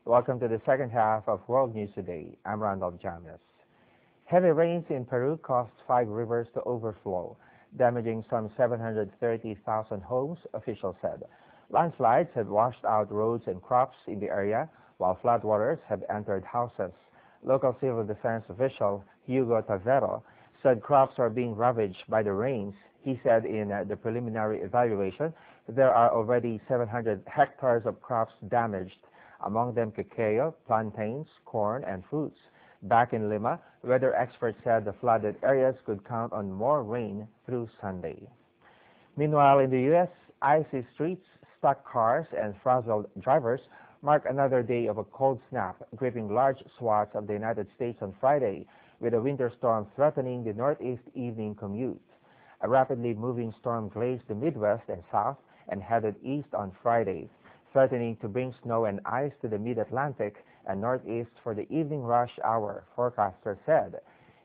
Welcome to the second half of World News Today. I'm Randolf Jamias. Heavy rains in Peru caused 5 rivers to overflow, damaging some 730,000 homes, officials said. Landslides have washed out roads and crops in the area, while floodwaters have entered houses. Local civil defense official Hugo Tavero said crops are being ravaged by the rains. He said in the preliminary evaluation, there are already 700 hectares of crops damaged, among them cacao, plantains, corn, and fruits. Back in Lima, weather experts said the flooded areas could count on more rain through Sunday. Meanwhile, in the U.S., icy streets, stuck cars, and frazzled drivers mark another day of a cold snap, gripping large swaths of the United States on Friday, with a winter storm threatening the northeast evening commute. A rapidly moving storm glazed the Midwest and South and headed east on Friday, threatening to bring snow and ice to the mid-Atlantic and northeast for the evening rush hour, forecasters said.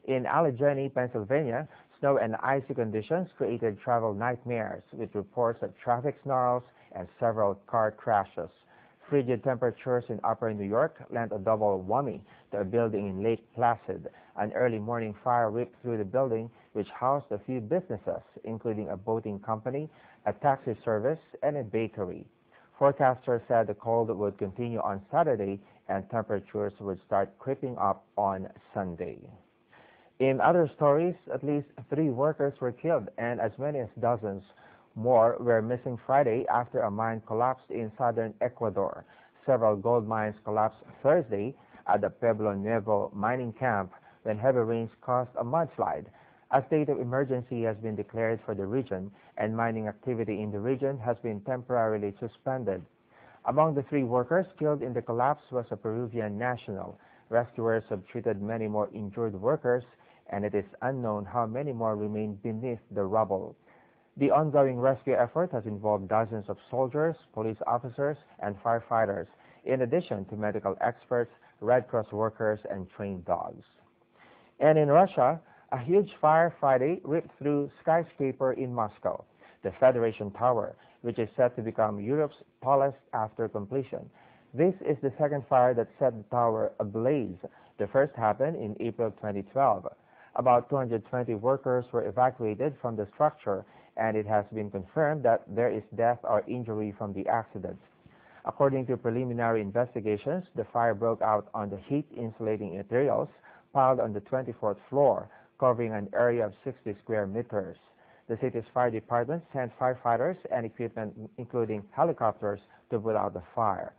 In Allegheny, Pennsylvania, snow and icy conditions created travel nightmares, with reports of traffic snarls and several car crashes. Frigid temperatures in upper New York lent a double whammy to a building in Lake Placid. An early morning fire ripped through the building, which housed a few businesses, including a boating company, a taxi service, and a bakery. Forecasters said the cold would continue on Saturday and temperatures would start creeping up on Sunday. In other stories, at least 3 workers were killed and as many as dozens more were missing Friday after a mine collapsed in southern Ecuador. Several gold mines collapsed Thursday at the Pueblo Nuevo mining camp when heavy rains caused a mudslide. A state of emergency has been declared for the region, and mining activity in the region has been temporarily suspended. Among the 3 workers killed in the collapse was a Peruvian national. Rescuers have treated many more injured workers, and it is unknown how many more remain beneath the rubble. The ongoing rescue effort has involved dozens of soldiers, police officers, and firefighters, in addition to medical experts, Red Cross workers, and trained dogs. And in Russia, a huge fire Friday ripped through skyscraper in Moscow, the Federation Tower, which is set to become Europe's tallest after completion. This is the second fire that set the tower ablaze. The first happened in April 2012. About 220 workers were evacuated from the structure, and it has been confirmed that there is death or injury from the accident. According to preliminary investigations, the fire broke out on the heat-insulating materials piled on the 24th floor, covering an area of 60 square meters. The city's fire department sent firefighters and equipment, including helicopters, to put out the fire.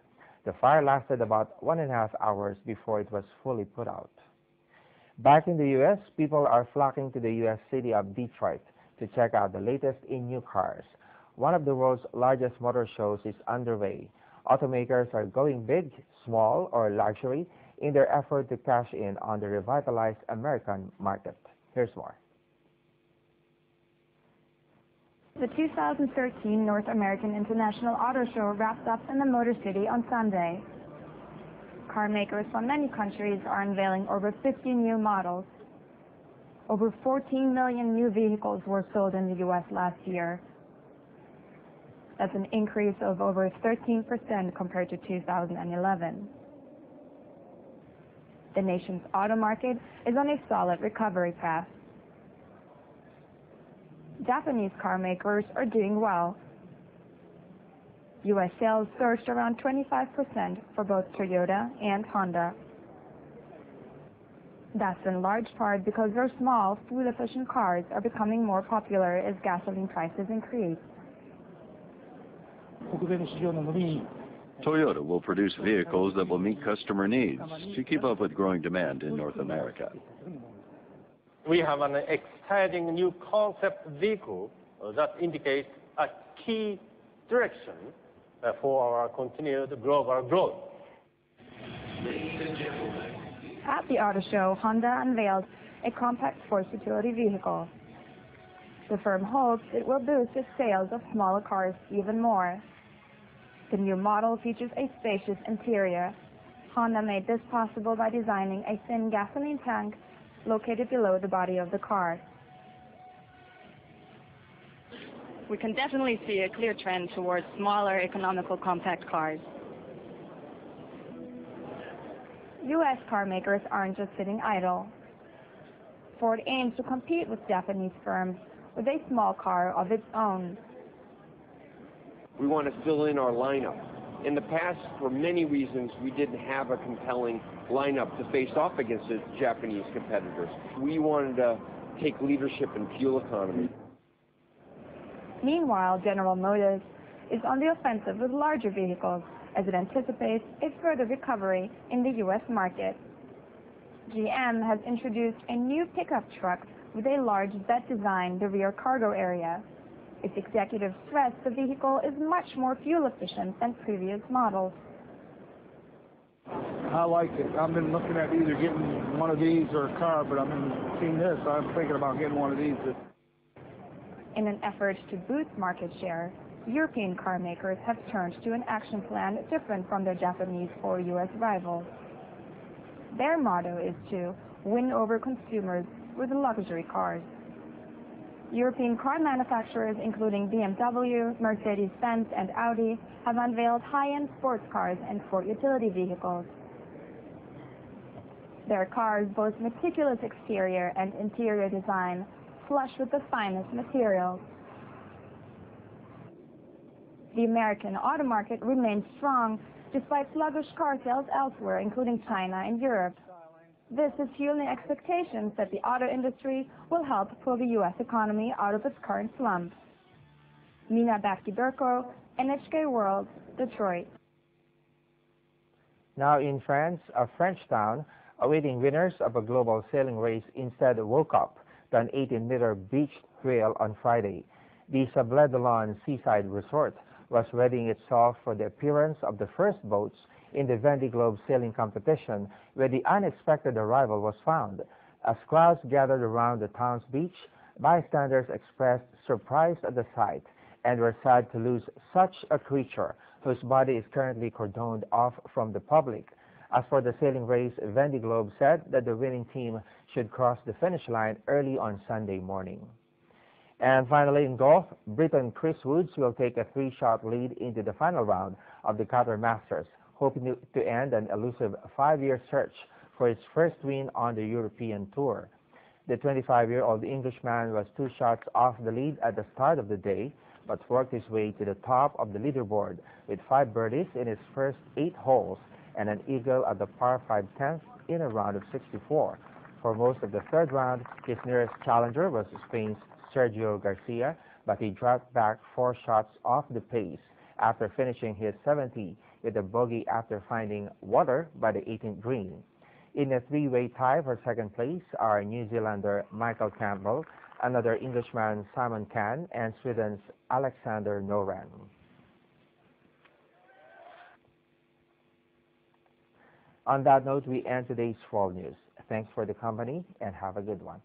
The fire lasted about 1.5 hours before it was fully put out. Back in the U.S., people are flocking to the U.S. city of Detroit to check out the latest in new cars. One of the world's largest motor shows is underway. Automakers are going big, small, or luxury in their effort to cash in on the revitalized American market. Here's more. The 2013 North American International Auto Show wrapped up in the Motor City on Sunday. Car makers from many countries are unveiling over 50 new models. Over 14 million new vehicles were sold in the U.S. last year. That's an increase of over 13% compared to 2011. The nation's auto market is on a solid recovery path. Japanese car makers are doing well. U.S. sales surged around 25% for both Toyota and Honda. That's in large part because their small, fuel-efficient cars are becoming more popular as gasoline prices increase. Toyota will produce vehicles that will meet customer needs to keep up with growing demand in North America. We have an exciting new concept vehicle that indicates a key direction for our continued global growth. At the auto show, Honda unveiled a compact sports utility vehicle. The firm hopes it will boost its sales of smaller cars even more. The new model features a spacious interior. Honda made this possible by designing a thin gasoline tank located below the body of the car. We can definitely see a clear trend towards smaller, economical, compact cars. U.S. car makers aren't just sitting idle. Ford aims to compete with Japanese firms with a small car of its own. We want to fill in our lineup. In the past, for many reasons, we didn't have a compelling lineup to face off against the Japanese competitors. We wanted to take leadership in fuel economy. Meanwhile, General Motors is on the offensive with larger vehicles as it anticipates a further recovery in the U.S. market. GM has introduced a new pickup truck with a large bed design, the rear cargo area. Its executives stress the vehicle is much more fuel efficient than previous models. I like it. I've been looking at either getting one of these or a car, but I've been seeing this. I'm thinking about getting one of these. In an effort to boost market share, European car makers have turned to an action plan different from their Japanese or U.S. rivals. Their motto is to win over consumers with luxury cars. European car manufacturers, including BMW, Mercedes-Benz, and Audi, have unveiled high-end sports cars and sport utility vehicles. Their cars boast meticulous exterior and interior design, flush with the finest materials. The American auto market remains strong despite sluggish car sales elsewhere, including China and Europe. This is fueling expectations that the auto industry will help pull the U.S. economy out of its current slump. Mina Bakti-Berko, NHK World, Detroit. Now in France, a French town awaiting winners of a global sailing race instead woke up to an 18-meter beached whale on Friday. The Sablé-d'Olonne seaside resort was readying itself for the appearance of the first boats in the Vendée Globe sailing competition, where the unexpected arrival was found. As crowds gathered around the town's beach, bystanders expressed surprise at the sight and were sad to lose such a creature whose body is currently cordoned off from the public. As for the sailing race, Vendée Globe said that the winning team should cross the finish line early on Sunday morning. And finally, in golf, Briton Chris Woods will take a 3-shot lead into the final round of the Qatar Masters, hoping to end an elusive 5-year search for his first win on the European Tour. The 25-year-old Englishman was 2 shots off the lead at the start of the day, but worked his way to the top of the leaderboard with 5 birdies in his first 8 holes and an eagle at the par 5 10th in a round of 64. For most of the third round, his nearest challenger was Spain's Sergio Garcia, but he dropped back 4 shots off the pace after finishing his 70 with a bogey after finding water by the 18th green. In a 3-way tie for second place are New Zealander Michael Campbell, another Englishman Simon Can, and Sweden's Alexander Noren. On that note, we end today's World News. Thanks for the company and have a good one.